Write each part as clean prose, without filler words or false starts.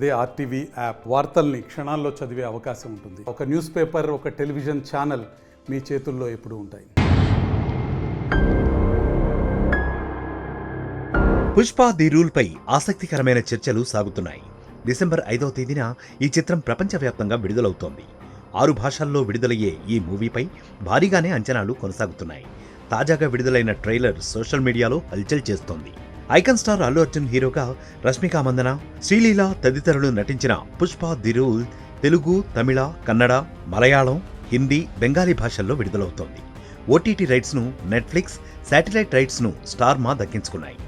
అదే RTV app వార్తల్ని క్షణాల్లో చదివే అవకాశం ఉంటుంది. ఒక న్యూస్ పేపర్, ఒక టెలివిజన్ ఛానల్ మీ చేతుల్లో ఎప్పుడూ ఉంటాయి. పుష్ప ది రూల్ పై ఆసక్తికరమైన చర్చలు సాగుతున్నాయి. డిసెంబర్ 5వ తేదీన ఈ చిత్రం ప్రపంచవ్యాప్తంగా విడుదలవుతోంది. 6 భాషల్లో విడుదలయ్యే ఈ మూవీపై భారీగానే అంచనాలు కొనసాగుతున్నాయి. తాజాగా విడుదలైన ట్రైలర్ సోషల్ మీడియాలో హల్చల్ చేస్తోంది. ఐకాన్ స్టార్ అల్లు అర్జున్ హీరోగా రష్మిక మందన, శ్రీలీల తదితరులు నటించిన పుష్ప ది రూల్ తెలుగు, తమిళ, కన్నడ, మలయాళం, హిందీ, బెంగాలీ భాషల్లో విడుదలవుతోంది. ఓటీటీ రైట్స్ను నెట్ఫ్లిక్స్, శాటిలైట్ రైట్స్ను స్టార్ మా దక్కించుకున్నాయి.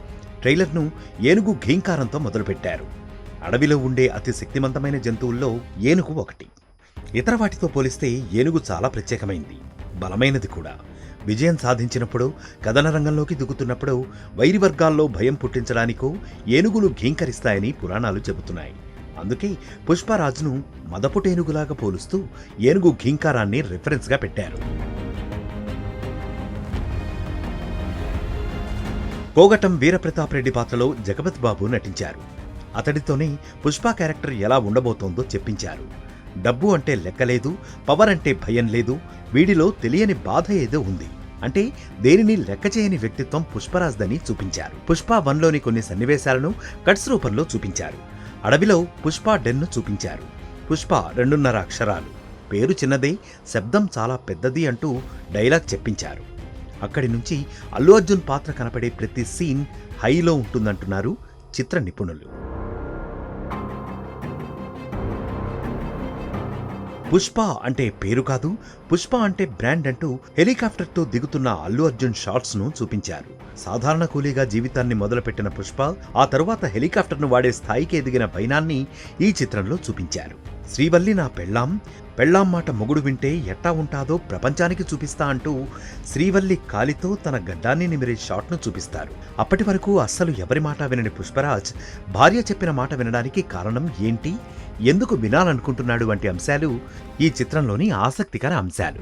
ట్రైలర్ను ఏనుగు ఘీంకారంతో మొదలుపెట్టారు. అడవిలో ఉండే అతి శక్తివంతమైన జంతువుల్లో ఏనుగు ఒకటి. ఇతర వాటితో పోలిస్తే ఏనుగు చాలా ప్రత్యేకమైంది, బలమైనది కూడా. విజయం సాధించినప్పుడు, కథన రంగంలోకి దిగుతున్నప్పుడు వైరి వర్గాల్లో భయం పుట్టించడానికో ఏనుగులు ఘీంకరిస్తాయని పురాణాలు చెబుతున్నాయి. అందుకే పుష్పరాజ్ను మదపుటేనుగులాగా పోలుస్తూ ఏనుగు ఘీంకారాన్ని రిఫరెన్స్గా పెట్టారు. కోగటం వీరప్రతాప్ రెడ్డి పాత్రలో జగపత్ బాబు నటించారు. అతడితోనే పుష్ప క్యారెక్టర్ ఎలా ఉండబోతోందో చెప్పించారు. డబ్బు అంటే లెక్కలేదు, పవర్ అంటే భయం లేదు, వీడిలో తెలియని బాధ ఏదో ఉంది. అంటే దేనిని లెక్క చేయని వ్యక్తిత్వం పుష్పరాజ్దని చూపించారు. పుష్ప 1లోని కొన్ని సన్నివేశాలను కట్స్ రూపంలో చూపించారు. అడవిలో పుష్ప డెన్ను చూపించారు. పుష్ప 2.5 అక్షరాలు, పేరు చిన్నదే, శబ్దం చాలా పెద్దది అంటూ డైలాగ్ చెప్పించారు. అక్కడి నుంచి అల్లు అర్జున్ పాత్ర కనపడే ప్రతి సీన్ హైలో ఉంటుందంటున్నారు చిత్ర నిపుణులు. పుష్ప అంటే పేరు కాదు, పుష్ప అంటే బ్రాండ్ అంటూ హెలికాప్టర్తో దిగుతున్న అల్లు అర్జున్ షాట్స్ ను చూపించారు. సాధారణ కూలీగా జీవితాన్ని మొదలుపెట్టిన పుష్ప ఆ తరువాత హెలికాప్టర్ను వాడే స్థాయికి ఎదిగిన వైనాన్ని ఈ చిత్రంలో చూపించారు. శ్రీవల్లి నా పెళ్ళాం, పెళ్ళాం మాట మొగుడు వింటే ఎట్టా ఉంటాదో ప్రపంచానికి చూపిస్తా అంటూ శ్రీవల్లి కాలితో తన గడ్డాన్ని నిమిరే షాట్ను చూపిస్తారు. అప్పటి వరకు అస్సలు ఎవరి మాట వినని పుష్పరాజ్ భార్య చెప్పిన మాట వినడానికి కారణం ఏంటి, ఎందుకు వినాలనుకుంటున్నాడు వంటి అంశాలు ఈ చిత్రంలోని ఆసక్తికర అంశాలు.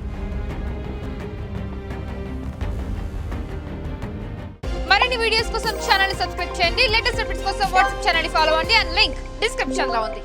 మరిన్ని వీడియోస్ కోసం ఛానల్ ని సబ్స్క్రైబ్ చేయండి. లేటెస్ట్ అప్డేట్స్ కోసం వాట్సాప్ ఛానల్ ని ఫాలో అవ్వండి. అండ్ లింక్ డిస్క్రిప్షన్ లో ఉంది.